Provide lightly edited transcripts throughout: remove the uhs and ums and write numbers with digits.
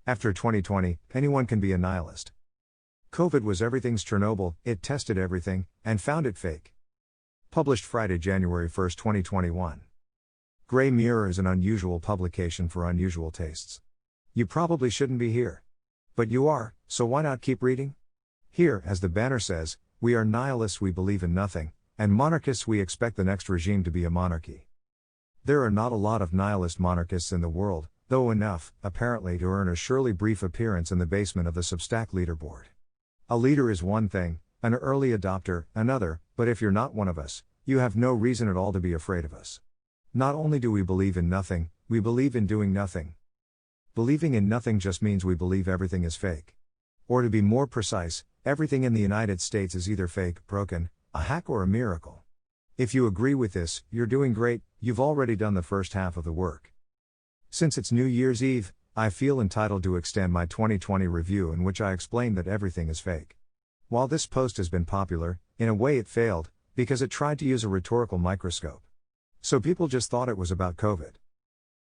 After 2020, anyone can be a nihilist. COVID was everything's Chernobyl, it tested everything, and found it fake. Published Friday, January 1, 2021. Grey Mirror is an unusual publication for unusual tastes. You probably shouldn't be here. But you are, so why not keep reading? Here, as the banner says, we are nihilists, we believe in nothing, and monarchists, we expect the next regime to be a monarchy. There are not a lot of nihilist monarchists in the world, though enough, apparently, to earn a surely brief appearance in the basement of the Substack leaderboard. A leader is one thing, an early adopter, another, but if you're not one of us, you have no reason at all to be afraid of us. Not only do we believe in nothing, we believe in doing nothing. Believing in nothing just means we believe everything is fake. Or to be more precise, everything in the United States is either fake, broken, a hack, or a miracle. If you agree with this, you're doing great, you've already done the first half of the work. Since it's New Year's Eve, I feel entitled to extend my 2020 review in which I explain that everything is fake. While this post has been popular, in a way it failed, because it tried to use a rhetorical microscope. So people just thought it was about COVID.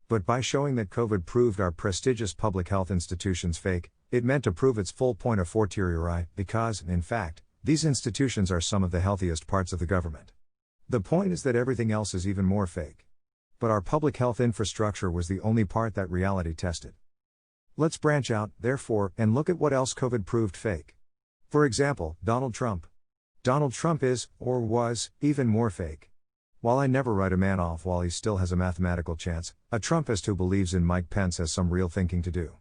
But by showing that COVID proved our prestigious public health institutions fake, it meant to prove its full point a fortiori, because, in fact, these institutions are some of the healthiest parts of the government. The point is that everything else is even more fake. But our public health infrastructure was the only part that reality tested. Let's branch out, therefore, and look at what else COVID proved fake. For example, Donald Trump. Donald Trump is, or was, even more fake. While I never write a man off while he still has a mathematical chance, a Trumpist who believes in Mike Pence has some real thinking to do.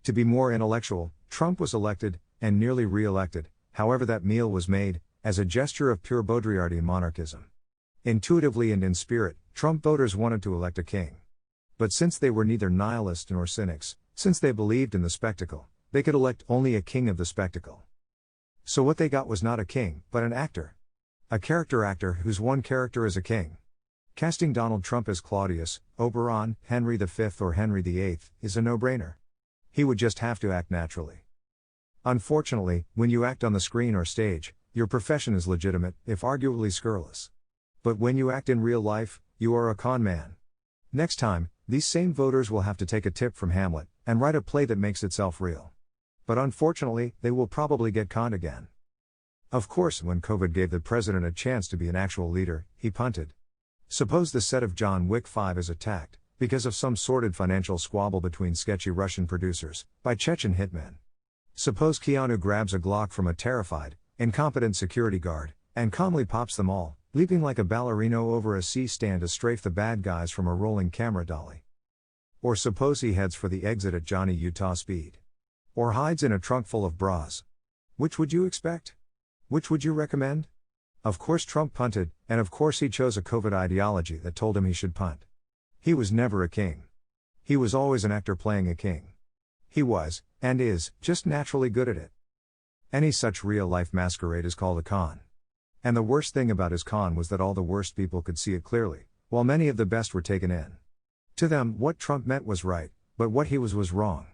To be more intellectual, Trump was elected, and nearly re-elected, however that meal was made, as a gesture of pure Baudrillardian monarchism. Intuitively and in spirit, Trump voters wanted to elect a king. But since they were neither nihilists nor cynics, since they believed in the spectacle, they could elect only a king of the spectacle. So what they got was not a king, but an actor. A character actor whose one character is a king. Casting Donald Trump as Claudius, Oberon, Henry V or Henry VIII, is a no-brainer. He would just have to act naturally. Unfortunately, when you act on the screen or stage, your profession is legitimate, if arguably scurrilous. But when you act in real life, you are a con man. Next time, these same voters will have to take a tip from Hamlet, and write a play that makes itself real. But unfortunately, they will probably get conned again. Of course, when COVID gave the president a chance to be an actual leader, he punted. Suppose the set of John Wick 5 is attacked, because of some sordid financial squabble between sketchy Russian producers, by Chechen hitmen. Suppose Keanu grabs a Glock from a terrified, incompetent security guard, and calmly pops them all, leaping like a ballerino over a C-stand to strafe the bad guys from a rolling camera dolly. Or suppose he heads for the exit at Johnny Utah speed. Or hides in a trunk full of bras. Which would you expect? Which would you recommend? Of course Trump punted, and of course he chose a COVID ideology that told him he should punt. He was never a king. He was always an actor playing a king. He was, and is, just naturally good at it. Any such real-life masquerade is called a con. And the worst thing about his con was that all the worst people could see it clearly, while many of the best were taken in. To them, what Trump meant was right, but what he was wrong.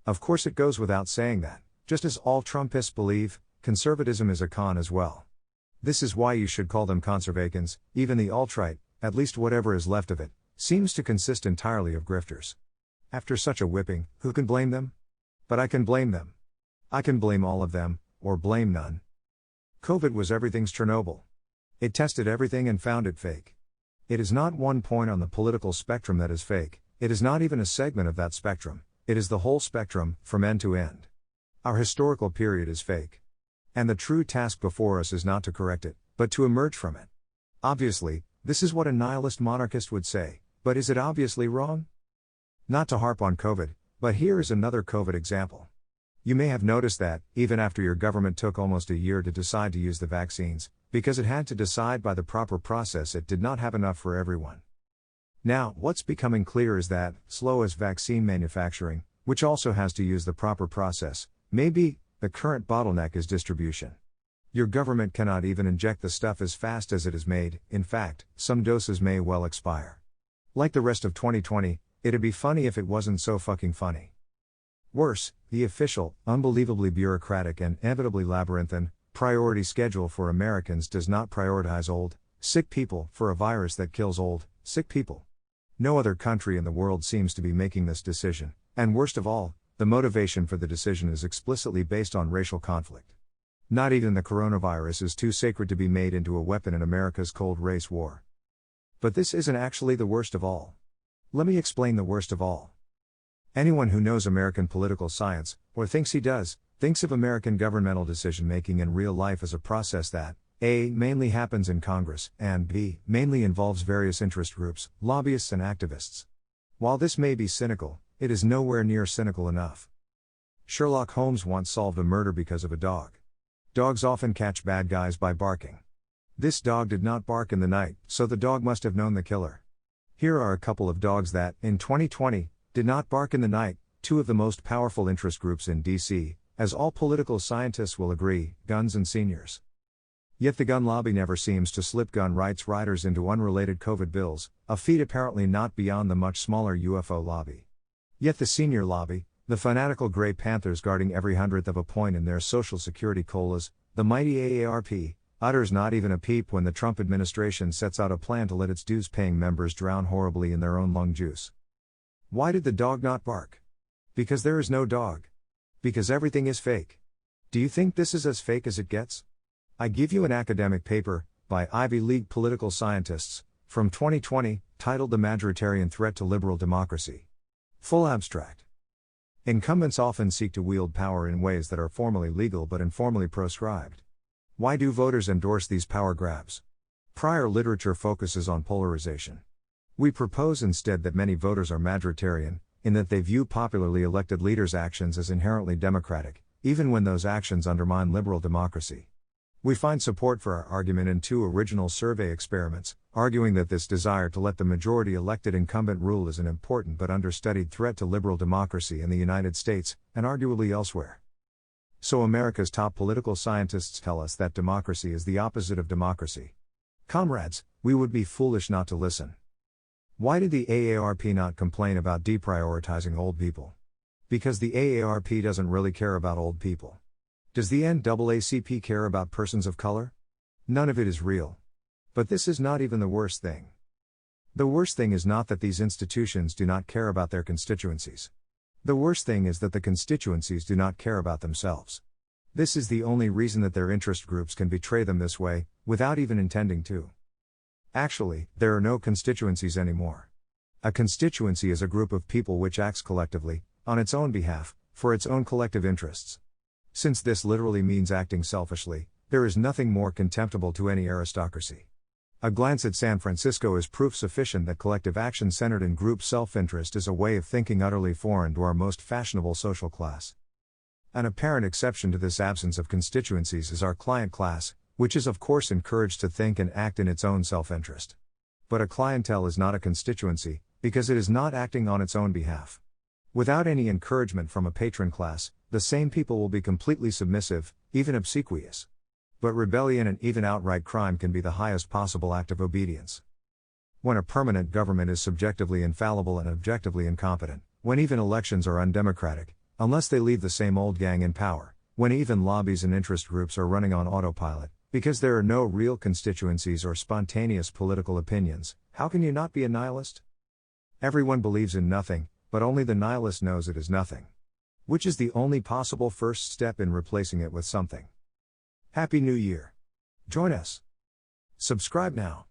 Of course it goes without saying that, just as all Trumpists believe, conservatism is a con as well. This is why you should call them conservatives. Even the alt-right, at least whatever is left of it, seems to consist entirely of grifters. After such a whipping, who can blame them? But I can blame them. I can blame all of them, or blame none. COVID was everything's Chernobyl. It tested everything and found it fake. It is not one point on the political spectrum that is fake, it is not even a segment of that spectrum, it is the whole spectrum, from end to end. Our historical period is fake. And the true task before us is not to correct it, but to emerge from it. Obviously, this is what a nihilist monarchist would say, but is it obviously wrong? Not to harp on COVID, but here is another COVID example. You may have noticed that, even after your government took almost a year to decide to use the vaccines, because it had to decide by the proper process, it did not have enough for everyone. Now, what's becoming clear is that, slow as vaccine manufacturing, which also has to use the proper process, may be, the current bottleneck is distribution. Your government cannot even inject the stuff as fast as it is made. In fact, some doses may well expire. Like the rest of 2020, it'd be funny if it wasn't so fucking funny. Worse, the official, unbelievably bureaucratic and inevitably labyrinthine, priority schedule for Americans does not prioritize old, sick people for a virus that kills old, sick people. No other country in the world seems to be making this decision, And worst of all, the motivation for the decision is explicitly based on racial conflict. Not even the coronavirus is too sacred to be made into a weapon in America's cold race war. But this isn't actually the worst of all. Let me explain the worst of all. Anyone who knows American political science, or thinks he does, thinks of American governmental decision-making in real life as a process that, A, mainly happens in Congress, and B, mainly involves various interest groups, lobbyists and activists. While this may be cynical, it is nowhere near cynical enough. Sherlock Holmes once solved a murder because of a dog. Dogs often catch bad guys by barking. This dog did not bark in the night, so the dog must have known the killer. Here are a couple of dogs that, in 2020, did not bark in the night, two of the most powerful interest groups in D.C., as all political scientists will agree, guns and seniors. Yet the gun lobby never seems to slip gun rights riders into unrelated COVID bills, a feat apparently not beyond the much smaller UFO lobby. Yet the senior lobby, the fanatical Grey Panthers guarding every hundredth of a point in their Social Security COLAs, the mighty AARP, utters not even a peep when the Trump administration sets out a plan to let its dues-paying members drown horribly in their own lung juice. Why did the dog not bark? Because there is no dog. Because everything is fake. Do you think this is as fake as it gets? I give you an academic paper, by Ivy League political scientists, from 2020, titled The Majoritarian Threat to Liberal Democracy. Full abstract. Incumbents often seek to wield power in ways that are formally legal but informally proscribed. Why do voters endorse these power grabs? Prior literature focuses on polarization. We propose instead that many voters are majoritarian, in that they view popularly elected leaders' actions as inherently democratic, even when those actions undermine liberal democracy. We find support for our argument in two original survey experiments, arguing that this desire to let the majority elected incumbent rule is an important but understudied threat to liberal democracy in the United States, and arguably elsewhere. So America's top political scientists tell us that democracy is the opposite of democracy. Comrades, we would be foolish not to listen. Why did the AARP not complain about deprioritizing old people? Because the AARP doesn't really care about old people. Does the NAACP care about persons of color? None of it is real. But this is not even the worst thing. The worst thing is not that these institutions do not care about their constituencies. The worst thing is that the constituencies do not care about themselves. This is the only reason that their interest groups can betray them this way, without even intending to. Actually, there are no constituencies anymore. A constituency is a group of people which acts collectively, on its own behalf, for its own collective interests. Since this literally means acting selfishly, there is nothing more contemptible to any aristocracy. A glance at San Francisco is proof sufficient that collective action centered in group self-interest is a way of thinking utterly foreign to our most fashionable social class. An apparent exception to this absence of constituencies is our client class, which is of course encouraged to think and act in its own self-interest. But a clientele is not a constituency, because it is not acting on its own behalf. Without any encouragement from a patron class, the same people will be completely submissive, even obsequious. But rebellion and even outright crime can be the highest possible act of obedience. When a permanent government is subjectively infallible and objectively incompetent, when even elections are undemocratic, unless they leave the same old gang in power, when even lobbies and interest groups are running on autopilot, because there are no real constituencies or spontaneous political opinions, how can you not be a nihilist? Everyone believes in nothing, but only the nihilist knows it is nothing. Which is the only possible first step in replacing it with something. Happy New Year! Join us. Subscribe now.